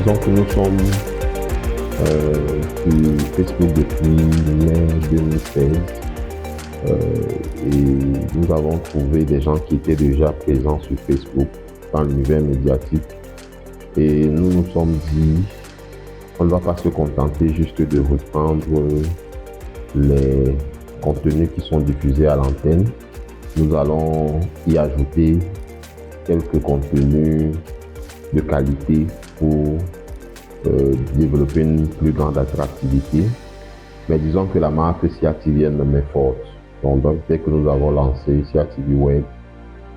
Disons que nous sommes sur Facebook depuis mai 2016 et nous avons trouvé des gens qui étaient déjà présents sur Facebook dans l'univers médiatique et nous nous sommes dit on ne va pas se contenter juste de reprendre les contenus qui sont diffusés à l'antenne. Nous allons y ajouter quelques contenus de qualité pour développer une plus grande attractivité. Mais disons que la marque CIATV est forte. Donc, dès que nous avons lancé CIATV Web,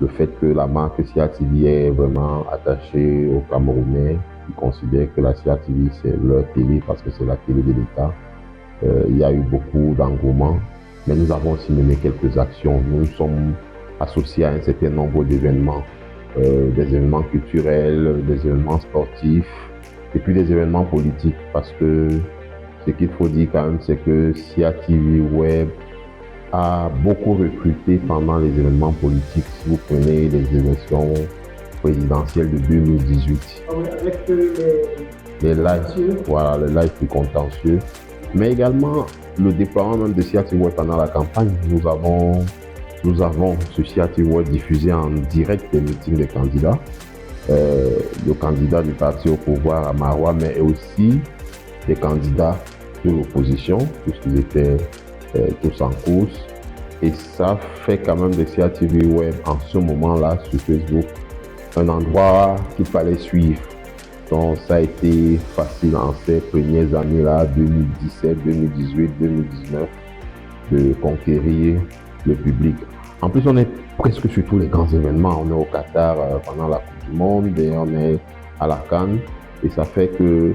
le fait que la marque CIATV est vraiment attachée aux Camerounais qui considèrent que la CIATV c'est leur télé parce que c'est la télé de l'État, il y a eu beaucoup d'engouement. Mais nous avons aussi mené quelques actions. Nous sommes associés à un certain nombre d'événements, des événements culturels, des événements sportifs et puis des événements politiques. Parce que ce qu'il faut dire quand même, c'est que CIATV Web a beaucoup recruté pendant les événements politiques. Si vous prenez les élections présidentielles de 2018, avec les lives, voilà, les lives plus contentieux, mais également le déploiement même de CIATV Web pendant la campagne. Nous avons sur CIATV Web diffusé en direct des meetings des candidats, le candidat du parti au pouvoir à Maroua, mais aussi des candidats de l'opposition, puisqu'ils étaient tous en course. Et ça fait quand même de CIATV Web en ce moment-là sur Facebook un endroit qu'il fallait suivre. Donc ça a été facile en ces premières années-là, 2017, 2018, 2019, de conquérir le public. En plus, on est presque sur tous les grands événements. On est au Qatar pendant la Coupe du Monde et on est à la CAN. Et ça fait que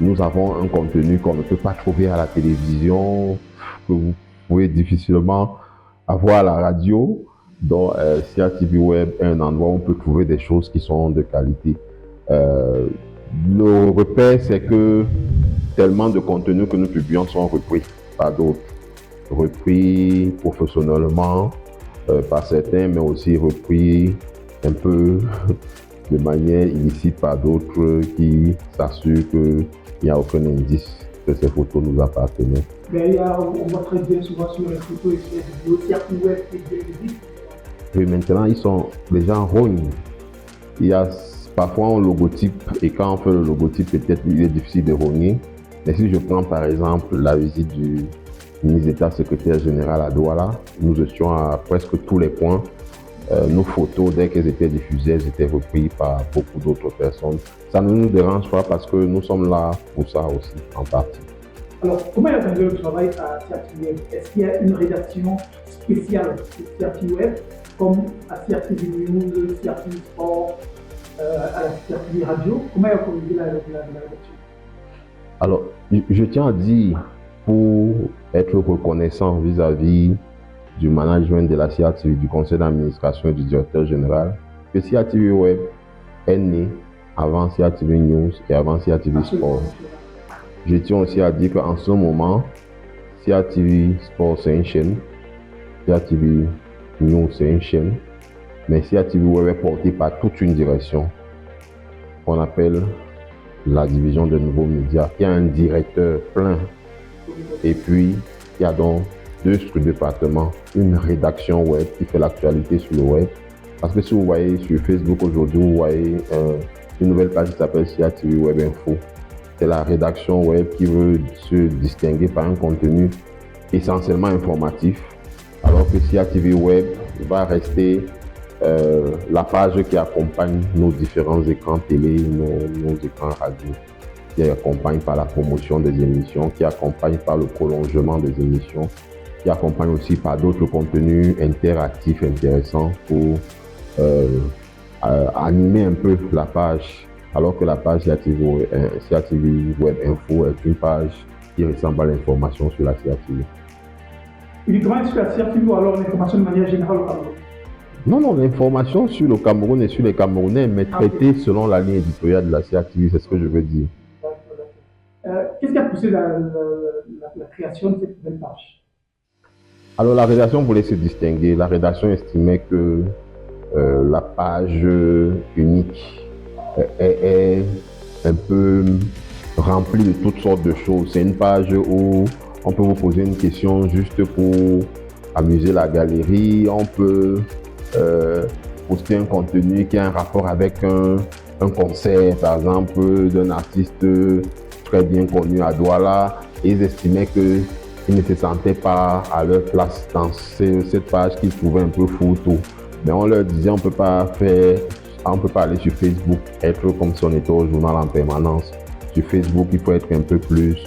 nous avons un contenu qu'on ne peut pas trouver à la télévision, que vous pouvez difficilement avoir à la radio. Donc, CIATV Web est un endroit où on peut trouver des choses qui sont de qualité. Le repère, c'est que tellement de contenus que nous publions sont repris par d'autres, repris professionnellement par certains, mais aussi repris un peu de manière illicite par d'autres qui s'assurent qu'il n'y a aucun indice que ces photos nous appartenaient. Mais on voit très bien souvent sur les photos et sur les vidéos, CIATV Web et bien. Et maintenant, les gens rognent. Il y a parfois un logotype et quand on fait le logotype, peut-être il est difficile de rogner. Mais si je prends par exemple la visite du ministre d'État secrétaire général à Douala, nous étions à presque tous les points. Nos photos, dès qu'elles étaient diffusées, elles étaient reprises par beaucoup d'autres personnes. Ça ne nous dérange pas parce que nous sommes là pour ça aussi, en partie. Alors, comment est organisé le travail à CIATV Web? Est-ce qu'il y a une rédaction spéciale de CIATV Web, comme à CIATV News, CIATV Sport, à la CIATV Radio? Comment est organisée la rédaction? Alors, je tiens à dire, pour être reconnaissant vis-à-vis du management de la CIATV, du conseil d'administration et du directeur général, que CIATV Web est né avant CIATV News et avant CIATV Sport. Je tiens aussi à dire qu'en ce moment, CIATV Sport c'est une chaîne, CIATV News c'est une chaîne, mais CIATV Web est porté par toute une direction qu'on appelle la division de nouveaux médias. Il y a un directeur plein et puis il y a donc deux départements, une rédaction web qui fait l'actualité sur le web. Parce que si vous voyez sur Facebook aujourd'hui, vous voyez une nouvelle page qui s'appelle CIATV Web Info. C'est la rédaction web qui veut se distinguer par un contenu essentiellement informatif, alors que CIATV Web va rester la page qui accompagne nos différents écrans télé, nos écrans radio, qui accompagne par la promotion des émissions, qui accompagne par le prolongement des émissions, qui accompagne aussi par d'autres contenus interactifs intéressants pour animer un peu la page, alors que la page CIATV Web Info est une page qui ressemble à l'information sur la CIATV. Uniquement sur la CIATV ou alors l'information de manière générale au Cameroun? Non, l'information sur le Cameroun et sur les Camerounais, mais traitée selon la ligne éditoriale de la CIATV, c'est ce que je veux dire. Qu'est-ce qui a poussé la création de cette nouvelle page? Alors la rédaction voulait se distinguer. La rédaction estimait que la page unique est un peu remplie de toutes sortes de choses. C'est une page où on peut vous poser une question juste pour amuser la galerie. On peut poster un contenu qui a un rapport avec un concert, par exemple, d'un artiste très bien connu à Douala. Et ils estimaient qu'ils ne se sentaient pas à leur place dans cette page qu'ils trouvaient un peu fourre-tout. Mais on leur disait, on peut pas aller sur Facebook, être comme si on était au journal en permanence. Sur Facebook, il faut être un peu plus,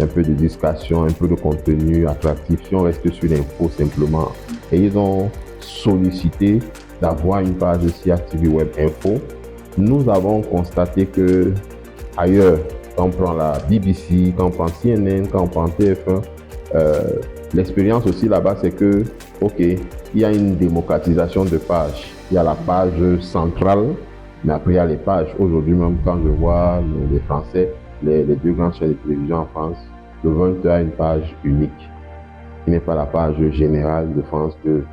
un peu de discussion, un peu de contenu attractif. Si on reste sur l'info simplement. Et ils ont sollicité d'avoir une page de CRTV Web Info. Nous avons constaté que ailleurs, quand on prend la BBC, quand on prend CNN, quand on prend TF1, l'expérience aussi là-bas, c'est que, ok, il y a une démocratisation de pages. Il y a la page centrale, mais après il y a les pages. Aujourd'hui même, quand je vois les Français, les deux grandes chaînes de télévision en France, le 20 a une page unique, qui n'est pas la page générale de France 2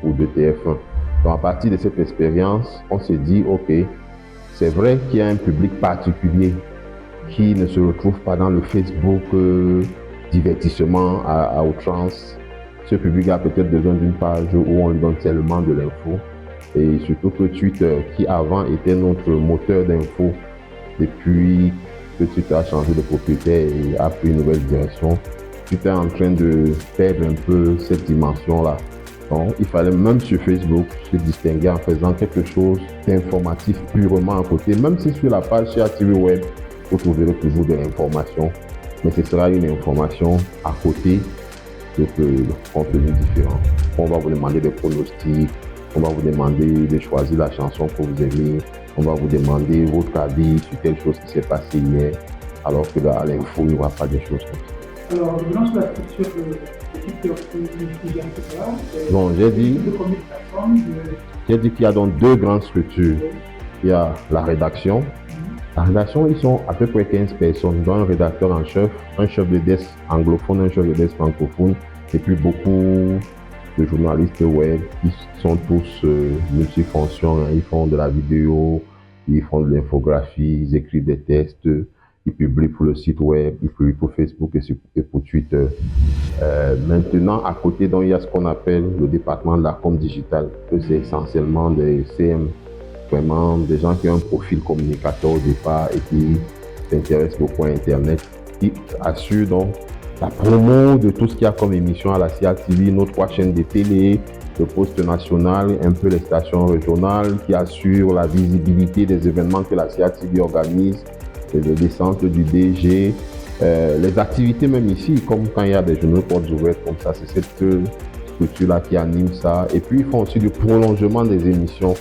ou de TF1. Donc à partir de cette expérience, on s'est dit, ok, c'est vrai qu'il y a un public particulier qui ne se retrouve pas dans le Facebook divertissement à outrance. Ce public a peut-être besoin d'une page où on lui donne tellement de l'info. Et surtout que Twitter, qui avant était notre moteur d'info, depuis que Twitter a changé de propriétaire et a pris une nouvelle direction, Twitter est en train de perdre un peu cette dimension-là. Donc, il fallait même sur Facebook se distinguer en faisant quelque chose d'informatif purement à côté. Même si sur la page CRTV Web, vous trouverez toujours de l'information, mais ce sera une information à côté de contenu différent. On va vous demander des pronostics, on va vous demander de choisir la chanson que vous aimez, on va vous demander votre avis sur telle chose qui s'est passée hier, alors que dans l'info, il n'y aura pas de choses comme ça. Alors, revenons sur la structure de Twitter que j'ai un peu là. Bon, j'ai dit qu'il y a donc deux grandes structures. Il y a la rédaction. La rédaction, ils sont à peu près 15 personnes, dont un rédacteur en chef, un chef de desk anglophone, un chef de desk francophone, et puis beaucoup de journalistes web qui sont tous multifonctions. Ils font de la vidéo, ils font de l'infographie, ils écrivent des textes, ils publient pour le site web, ils publient pour Facebook et pour Twitter. Maintenant, à côté, donc, il y a ce qu'on appelle le département de la com digitale, que c'est essentiellement des CM, vraiment des gens qui ont un profil communicateur au départ et qui s'intéressent beaucoup à Internet, qui assurent donc la promo de tout ce qu'il y a comme émission à la CRTV, nos 3 chaînes de télé, le poste national, un peu les stations régionales, qui assurent la visibilité des événements que la CRTV organise, les descentes du DG, les activités même ici, comme quand il y a des journaux portes ouvertes comme ça, c'est cette structure-là qui anime ça. Et puis ils font aussi du prolongement des émissions.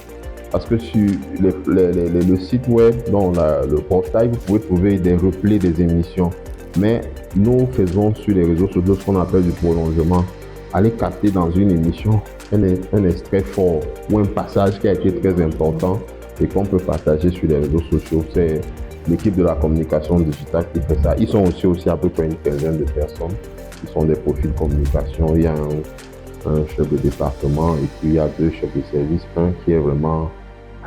Parce que sur le site web, dans le portail, vous pouvez trouver des replays des émissions. Mais nous faisons sur les réseaux sociaux ce qu'on appelle du prolongement. Aller capter dans une émission un extrait fort ou un passage qui a été très important et qu'on peut partager sur les réseaux sociaux. C'est l'équipe de la communication digitale qui fait ça. Ils sont aussi à peu près une quinzaine de personnes qui sont des profils communication. Il y a un chef de département et puis il y a 2 chefs de service. Un qui est vraiment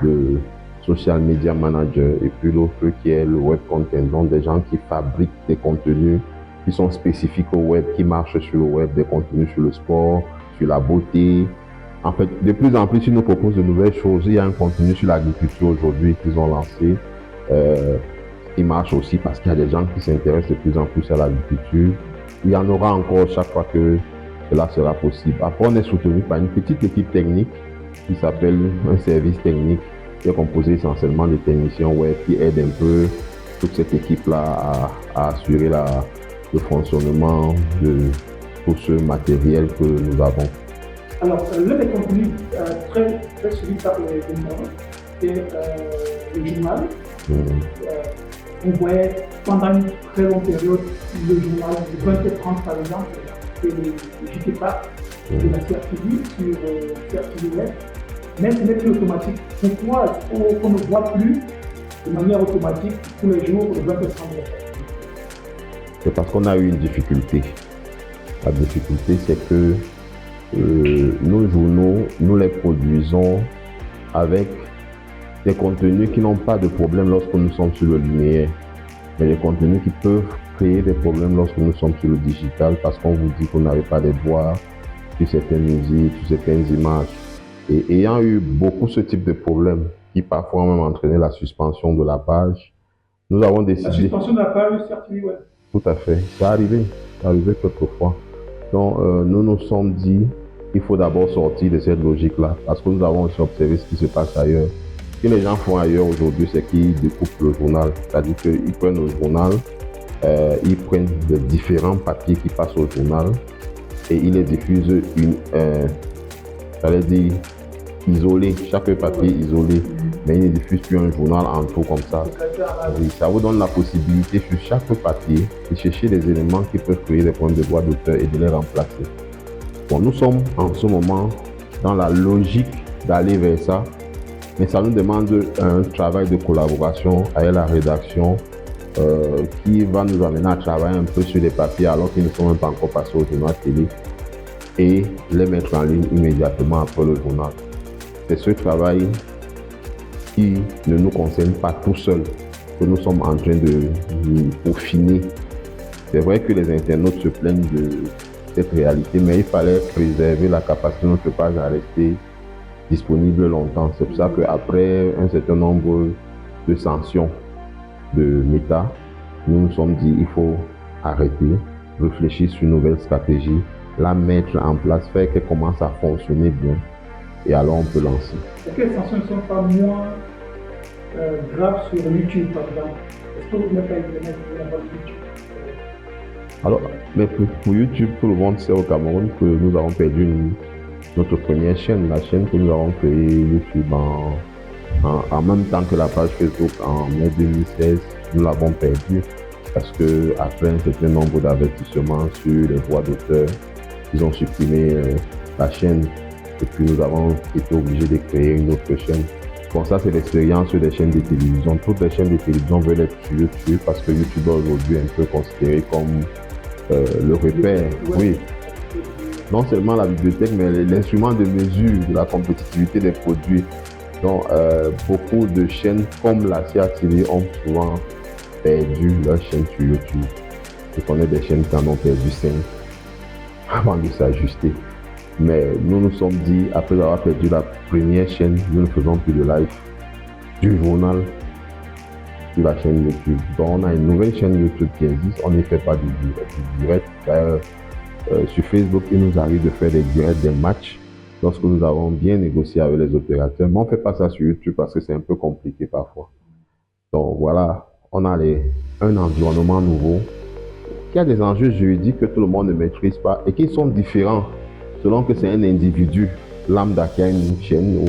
le social media manager et puis l'autre qui est le web content, donc des gens qui fabriquent des contenus qui sont spécifiques au web, qui marchent sur le web, des contenus sur le sport, sur la beauté. En fait, de plus en plus, ils nous proposent de nouvelles choses. Il y a un contenu sur l'agriculture aujourd'hui qu'ils ont lancé, qui marche aussi parce qu'il y a des gens qui s'intéressent de plus en plus à l'agriculture. Il y en aura encore chaque fois que cela sera possible. Après, on est soutenu par une petite équipe technique qui s'appelle un service technique, qui est composé essentiellement de techniciens web qui aident un peu toute cette équipe-là à assurer le fonctionnement de tout ce matériel que nous avons. Alors, l'un des contenus très suivi par les gens, c'est le journal. On voyait pendant une très longue période le journal de 20h30 par exemple, et je ne sais pas, de la CRTV sur CRTV Web. Mais ce n'est plus automatique. Pourquoi on ne voit plus de manière automatique tous les jours le 20h30? C'est parce qu'on a eu une difficulté. La difficulté, c'est que nos journaux, nous les produisons avec des contenus qui n'ont pas de problème lorsque nous sommes sur le linéaire, mais des contenus qui peuvent créer des problèmes lorsque nous sommes sur le digital parce qu'on vous dit que vous n'avez pas de droits sur certaines musiques, sur certaines images. Et ayant eu beaucoup ce type de problèmes qui parfois ont même entraîné la suspension de la page, nous avons La décidé... suspension de la page CRTV Web. Tout à fait, c'est arrivé quelquefois. Donc nous nous sommes dit qu'il faut d'abord sortir de cette logique-là parce que nous avons aussi observé ce qui se passe ailleurs. Ce que les gens font ailleurs aujourd'hui, c'est qu'ils découpent le journal, c'est-à-dire qu'ils prennent le journal, ils prennent les différents papiers qui passent au journal et ils les diffusent isolé, chaque papier isolé, mais ils ne diffusent plus un journal en tout comme ça. Oui, ça vous donne la possibilité sur chaque papier de chercher des éléments qui peuvent créer des problèmes de droit d'auteur et de les remplacer. Bon, nous sommes en ce moment dans la logique d'aller vers ça, mais ça nous demande un travail de collaboration avec la rédaction qui va nous amener à travailler un peu sur les papiers alors qu'ils ne sont même pas encore passés au journal télé et les mettre en ligne immédiatement après le journal. C'est ce travail qui ne nous concerne pas tout seul que nous sommes en train de peaufiner. C'est vrai que les internautes se plaignent de cette réalité, mais il fallait préserver la capacité de notre page à rester disponible longtemps. C'est pour ça qu'après un certain nombre de sanctions de Meta, nous nous sommes dit il faut arrêter, réfléchir sur une nouvelle stratégie, la mettre en place, faire qu'elle commence à fonctionner bien. Et alors on peut lancer. Est-ce que les sanctions ne sont pas moins graves sur YouTube par exemple? Est-ce que vous n'avez pas Internet pour avoir YouTube? Alors, mais pour YouTube, tout le monde sait au Cameroun que nous avons perdu notre première chaîne, la chaîne que nous avons créée YouTube en même temps que la page Facebook en mai 2016, nous l'avons perdue parce que après un certain nombre d'avertissements sur les droits d'auteur, ils ont supprimé la chaîne. Et puis nous avons été obligés de créer une autre chaîne. Bon, ça c'est l'expérience des chaînes de télévision. Toutes les chaînes de télévision veulent être sur YouTube parce que YouTube est aujourd'hui un peu considéré comme le repère. Oui. Non seulement la bibliothèque, mais l'instrument de mesure de la compétitivité des produits. Donc, beaucoup de chaînes comme la CRTV ont souvent perdu leur chaîne sur YouTube. Je connais des chaînes qui en ont perdu 5 avant de s'ajuster. Mais nous nous sommes dit, après avoir perdu la première chaîne, nous ne faisons plus de live du journal sur la chaîne YouTube. Donc on a une nouvelle chaîne YouTube qui existe, on ne fait pas du direct. Sur Facebook, il nous arrive de faire des directs, des matchs, lorsque nous avons bien négocié avec les opérateurs. Mais on ne fait pas ça sur YouTube parce que c'est un peu compliqué parfois. Donc voilà, on a un environnement nouveau qui a des enjeux juridiques que tout le monde ne maîtrise pas et qui sont différents. Selon que c'est un individu lambda qui a une chaîne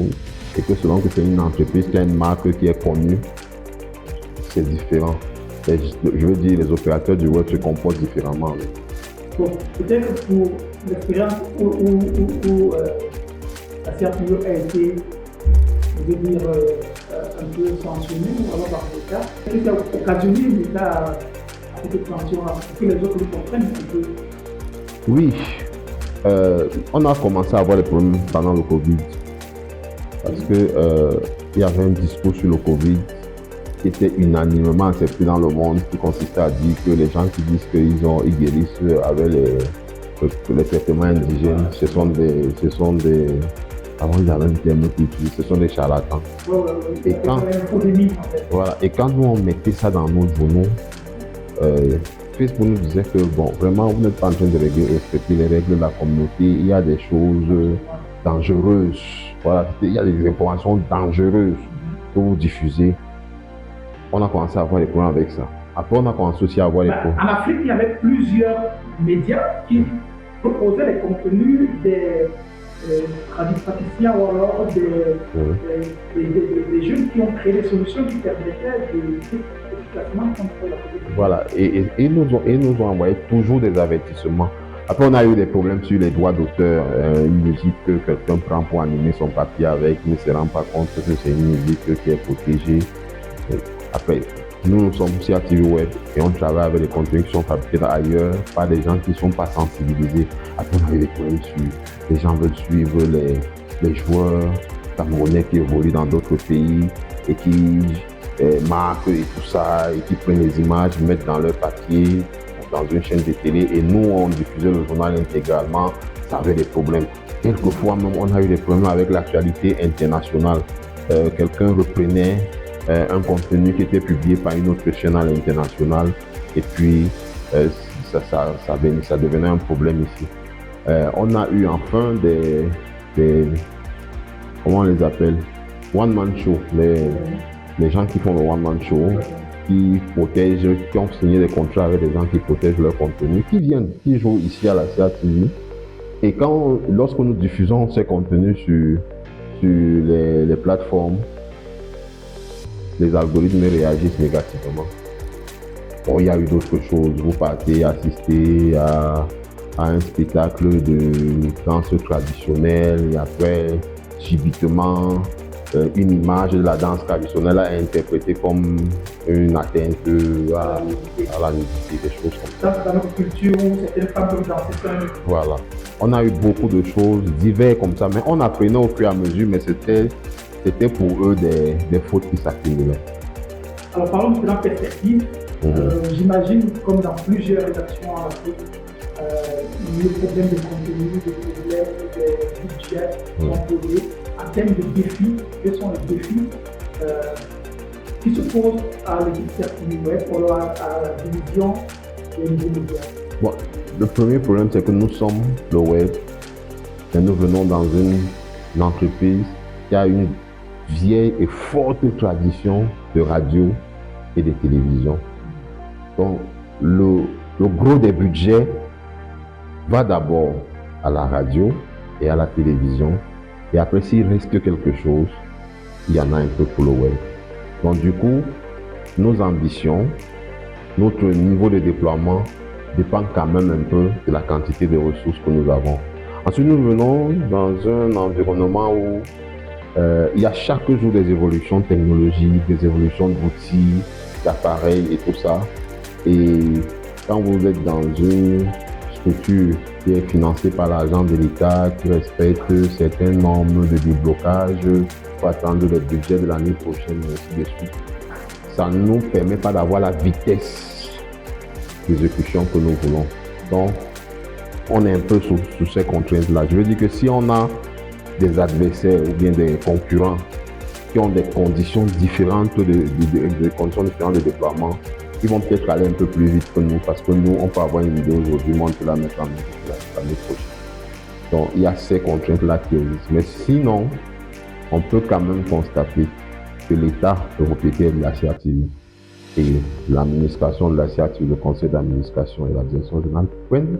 et que selon que c'est une entreprise qui a une marque qui est connue, c'est différent. Et je veux dire, les opérateurs du web se comportent différemment. Bon, peut-être pour l'expérience où la CRTV a été, je veux dire, un peu sanctionnée, ou alors par l'État, est-ce que ça a occasionné l'État à cette sanction pour que les autres le comprennent un peu? Oui. On a commencé à avoir des problèmes pendant le Covid parce que il y avait un discours sur le Covid qui était unanimement accepté dans le monde, qui consistait à dire que les gens qui disent qu'ils guérissent avec les traitements indigènes, ce sont des avant il y avait un terme qui utilise, ce sont des charlatans. Et quand, voilà, et quand nous on mettait ça dans nos journaux, Facebook nous disait que bon, vraiment vous n'êtes pas en train de respecter les règles de la communauté, il y a des choses dangereuses, voilà, il y a des informations dangereuses que vous diffusez. On a commencé à avoir des problèmes avec ça. Après on a commencé aussi à avoir des problèmes. En Afrique, il y avait plusieurs médias qui proposaient les contenus des praticiens ou alors des jeunes qui ont créé des solutions qui permettaient de efficacement contre la COVID. Voilà, et ils nous ont envoyé toujours des avertissements. Après, on a eu des problèmes sur les droits d'auteur. Une musique que quelqu'un prend pour animer son papier avec, ne se rend pas compte que c'est une musique qui est protégée. Après, nous sommes sur CRTV Web et on travaille avec des contenus qui sont fabriqués ailleurs par des gens qui ne sont pas sensibilisés. Après, on a eu des problèmes sur les gens veulent suivre les joueurs camerounais qui évoluent dans d'autres pays. et qui marquent et tout ça, et qui prennent les images, mettent dans leur papier, dans une chaîne de télé, et nous, on diffusait le journal intégralement, ça avait des problèmes. Quelquefois même, on a eu des problèmes avec l'actualité internationale. Quelqu'un reprenait un contenu qui était publié par une autre chaîne internationale, et puis ça devenait un problème ici. On a eu enfin des comment on les appelle? One-man show. Les gens qui font le one-man show, qui protègent, qui ont signé des contrats avec des gens qui protègent leur contenu, qui viennent, qui jouent ici à la CATV. Et lorsque nous diffusons ces contenus sur les plateformes, les algorithmes réagissent négativement. Bon, il y a eu d'autres choses. Vous partez assister à un spectacle de danse traditionnelle et après, subitement, une image de la danse traditionnelle est interprétée comme une atteinte à la nudité, des choses comme ça. Dans notre culture, certaines femmes peuvent danser quand même. Voilà. On a eu beaucoup de choses diverses comme ça, mais on apprenait au fur et à mesure, mais c'était pour eux des fautes qui s'accumulaient. Alors parlons maintenant de perspective. J'imagine, comme dans plusieurs rédactions en Afrique, les problèmes de contenu, les problèmes de budget sont posés. En termes de défis, quels sont les défis qui se posent à l'équipe CATV Web ou à la division des nouveaux médias? Bon, le premier problème, c'est que nous sommes le web et nous venons dans une entreprise qui a une vieille et forte tradition de radio et de télévision. Donc, le gros des budgets va d'abord à la radio et à la télévision. Et après, s'il reste quelque chose, il y en a un peu pour le web. Donc, du coup, nos ambitions, notre niveau de déploiement dépend quand même un peu de la quantité de ressources que nous avons. Ensuite, nous venons dans un environnement où il y a chaque jour des évolutions technologiques, des évolutions d'outils, d'appareils et tout ça. Et quand vous êtes dans une structure qui est financée par l'argent de l'État, qui respecte certaines normes de déblocage, pour attendre le budget de l'année prochaine, et ainsi de suite, ça ne nous permet pas d'avoir la vitesse d'exécution que nous voulons. Donc, on est un peu sous ces contraintes-là. Je veux dire que si on a des adversaires ou bien des concurrents qui ont des conditions différentes de conditions différentes de déploiement, ils vont peut-être aller un peu plus vite que nous parce que nous, on peut avoir une vidéo aujourd'hui, mais on peut la mettre en œuvre l'année prochaine. Donc, il y a ces contraintes-là qui existent. Mais sinon, on peut quand même constater que l'État européen de la CATV et l'administration de la CATV, le conseil d'administration et la direction générale prennent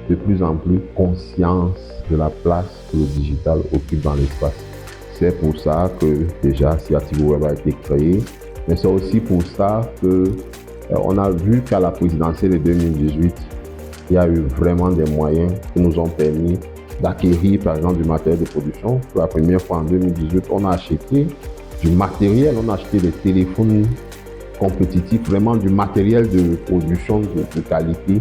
de plus en plus conscience de la place que le digital occupe dans l'espace. C'est pour ça que déjà CATV Web a été créé, mais c'est aussi pour ça que on a vu qu'à la présidentielle de 2018, il y a eu vraiment des moyens qui nous ont permis d'acquérir par exemple du matériel de production. Pour la première fois en 2018, on a acheté du matériel, on a acheté des téléphones compétitifs, vraiment du matériel de production de qualité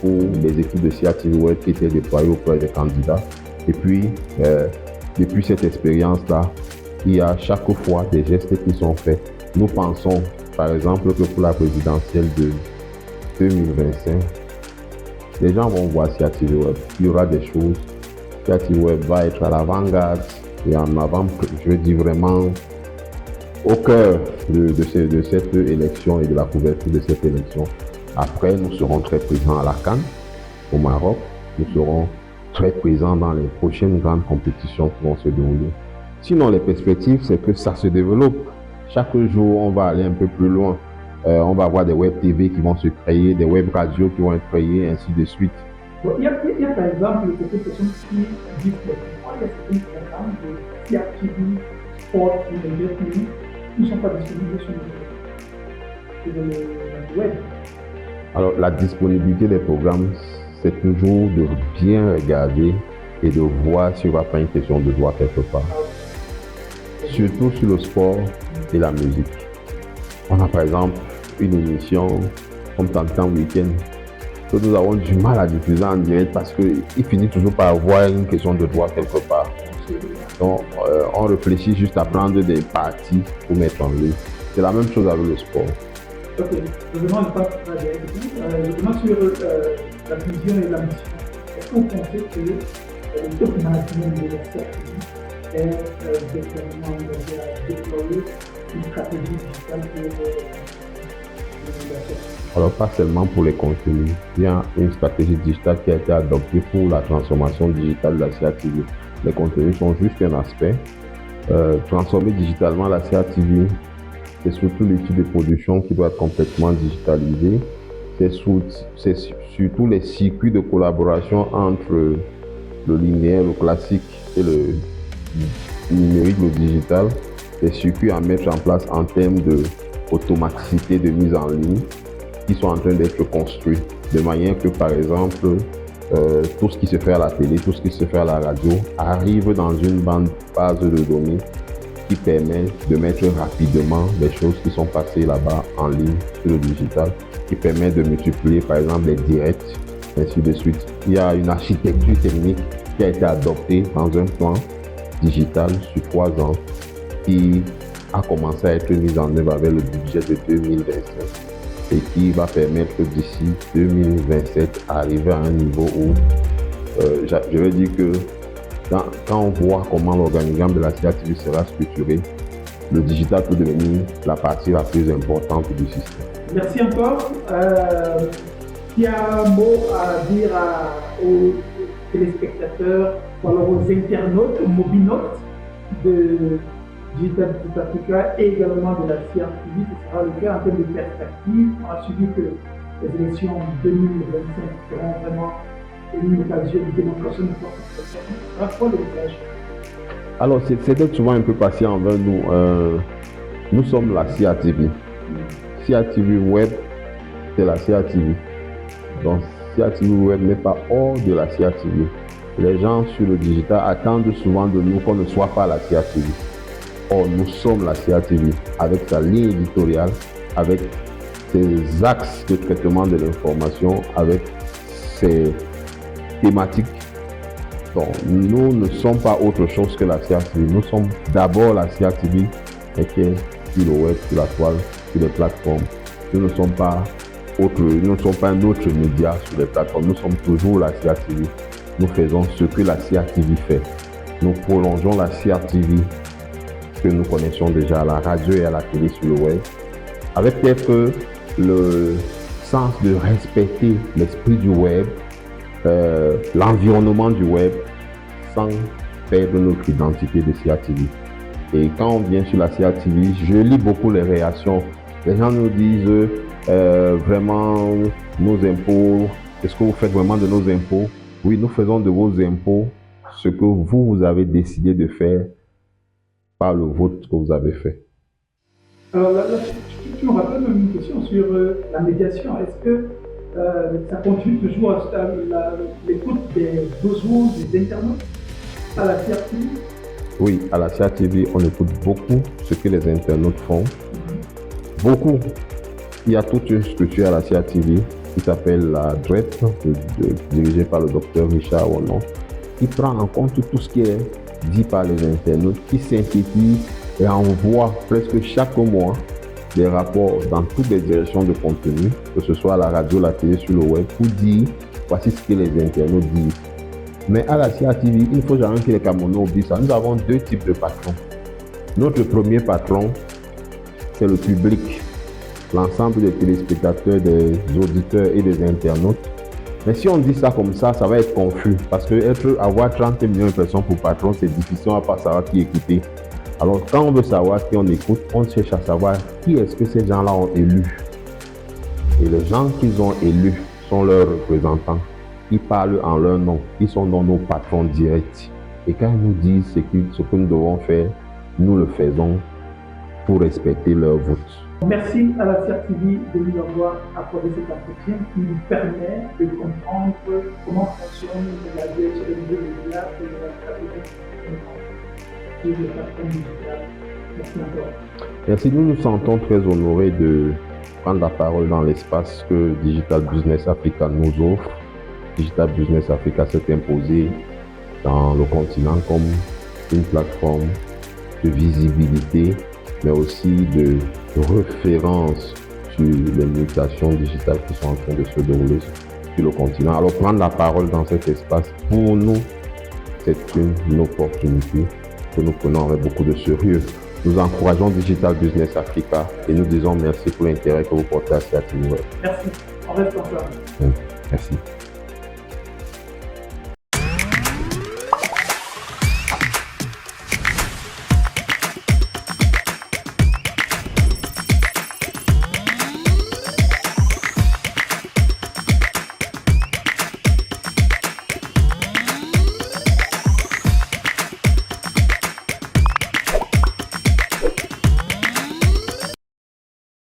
pour les équipes de CATV Web qui étaient déployées auprès des candidats. Et puis, depuis cette expérience-là, il y a chaque fois des gestes qui sont faits. Nous pensons, par exemple, que pour la présidentielle de 2025, les gens vont voir CATV Web. Il y aura des choses. CATV Web va être à l'avant-garde et en avant, je dis vraiment, au cœur de cette élection et de la couverture de cette élection. Après, nous serons très présents à la CAN, au Maroc. Nous serons très présents dans les prochaines grandes compétitions qui vont se dérouler. Sinon, les perspectives, c'est que ça se développe. Chaque jour, on va aller un peu plus loin. On va avoir des web TV qui vont se créer, des web radios qui vont être créées, ainsi de suite. Bon, il y a par exemple certaines personnes qui disent que il y a certains programmes de CATV Sport ou de GTV qui ne sont pas disponibles sur le web. Alors, la disponibilité des programmes, c'est toujours de bien regarder et de voir si on va pas une question de droit quelque part. Surtout sur le sport et la musique. On a par exemple une émission comme Tantan Week-end que nous avons du mal à diffuser en direct parce qu'il finit toujours par avoir une question de droit quelque part. Donc, on réfléchit juste à prendre des parties pour mettre en ligne. C'est la même chose avec le sport. Ok, je demande pas très bien. Je demande sur la vision et la mission. Est-ce que vous pensez que le top management de la CRTV est déterminant à déployer une stratégie digitale pour la CRTV? Alors, pas seulement pour les contenus. Il y a une stratégie digitale qui a été adoptée pour la transformation digitale de la CRTV. Les contenus sont juste un aspect. Transformer digitalement la CRTV, c'est surtout l'outil de production qui doit être complètement digitalisé. C'est surtout les circuits de collaboration entre le linéaire, le classique et le numérique, le digital. Les circuits à mettre en place en termes d'automaticité de mise en ligne qui sont en train d'être construits. De manière que, par exemple, tout ce qui se fait à la télé, tout ce qui se fait à la radio arrive dans une base de données qui permet de mettre rapidement les choses qui sont passées là-bas en ligne sur le digital, qui permet de multiplier par exemple les directs, ainsi de suite. Il y a une architecture technique qui a été adoptée dans un plan digital sur 3 ans qui a commencé à être mise en œuvre avec le budget de 2025 et qui va permettre d'ici 2027 arriver à un niveau où je veux dire que quand on voit comment l'organigramme de la CRTV sera structuré, le digital peut devenir la partie la plus importante du système. Merci encore. Il y a un mot à dire aux téléspectateurs ou alors aux internautes, aux mobinotes de Digital South Africa et également de la CRTV. Ce sera le cas en termes de perspective. On a suivi que les élections 2025 seront vraiment une occasion de démonstration de force. Quoi le message? Alors, c'est d'être souvent un peu patient envers nous. Nous sommes la CRTV. CRTV Web, c'est la CRTV. Donc, CRTV Web n'est pas hors de la CRTV. Les gens sur le digital attendent souvent de nous qu'on ne soit pas la CRTV. Or, nous sommes la CRTV avec sa ligne éditoriale, avec ses axes de traitement de l'information, avec ses thématiques. Donc, nous ne sommes pas autre chose que la CRTV. Nous sommes d'abord la CRTV, mais qui est sur le web, sur la toile, sur les plateformes. Nous ne sommes pas un autre média sur les plateformes. Nous sommes toujours la CRTV. Nous faisons ce que la CRTV fait. Nous prolongeons la CRTV que nous connaissions déjà à la radio et à la télé sur le web, avec peut-être le sens de respecter l'esprit du web, l'environnement du web, sans perdre notre identité de CRTV. Et quand on vient sur la CRTV, je lis beaucoup les réactions. Les gens nous disent vraiment nos impôts, est-ce que vous faites vraiment de nos impôts? Oui, nous faisons de vos impôts ce que vous avez décidé de faire par le vote que vous avez fait. Alors là, tu me rappelles une question sur la médiation. Est-ce que ça continue toujours à l'écoute des besoins des internautes à la CRTV? Oui, à la CRTV, on écoute beaucoup ce que les internautes font. Beaucoup. Il y a toute une structure à la CRTV qui s'appelle la DREP, dirigée par le docteur Richard Wonon, qui prend en compte tout ce qui est dit par les internautes, qui synthétise et envoie presque chaque mois des rapports dans toutes les directions de contenu, que ce soit à la radio, la télé, sur le web, pour dire voici ce que les internautes disent. Mais à la CRTV, il ne faut jamais que les Camerounais oublient ça. Nous avons 2 types de patrons. Notre premier patron, c'est le public, l'ensemble des téléspectateurs, des auditeurs et des internautes. Mais si on dit ça comme ça, ça va être confus. Parce que avoir 30 millions de personnes pour patron, c'est difficile, on ne va pas savoir qui écouter. Alors quand on veut savoir qui on écoute, on cherche à savoir qui est-ce que ces gens-là ont élu. Et les gens qu'ils ont élus sont leurs représentants. Ils parlent en leur nom. Ils sont dans nos patrons directs. Et quand ils nous disent ce que nous devons faire, nous le faisons pour respecter leur vote. Merci à la CRTV de nous avoir accordé cet entretien qui nous permet de comprendre comment fonctionne la direction des médias et de la stratégie de la plateforme digitale. Merci encore. Merci, nous nous sentons très honorés de prendre la parole dans l'espace que Digital Business Africa nous offre. Digital Business Africa s'est imposé dans le continent comme une plateforme de visibilité, mais aussi de référence sur les mutations digitales qui sont en train de se dérouler sur le continent. Alors prendre la parole dans cet espace, pour nous, c'est une opportunité que nous prenons avec beaucoup de sérieux. Nous encourageons Digital Business Africa et nous disons merci pour l'intérêt que vous portez à CRTV Web. Merci. On reste ensemble. Merci.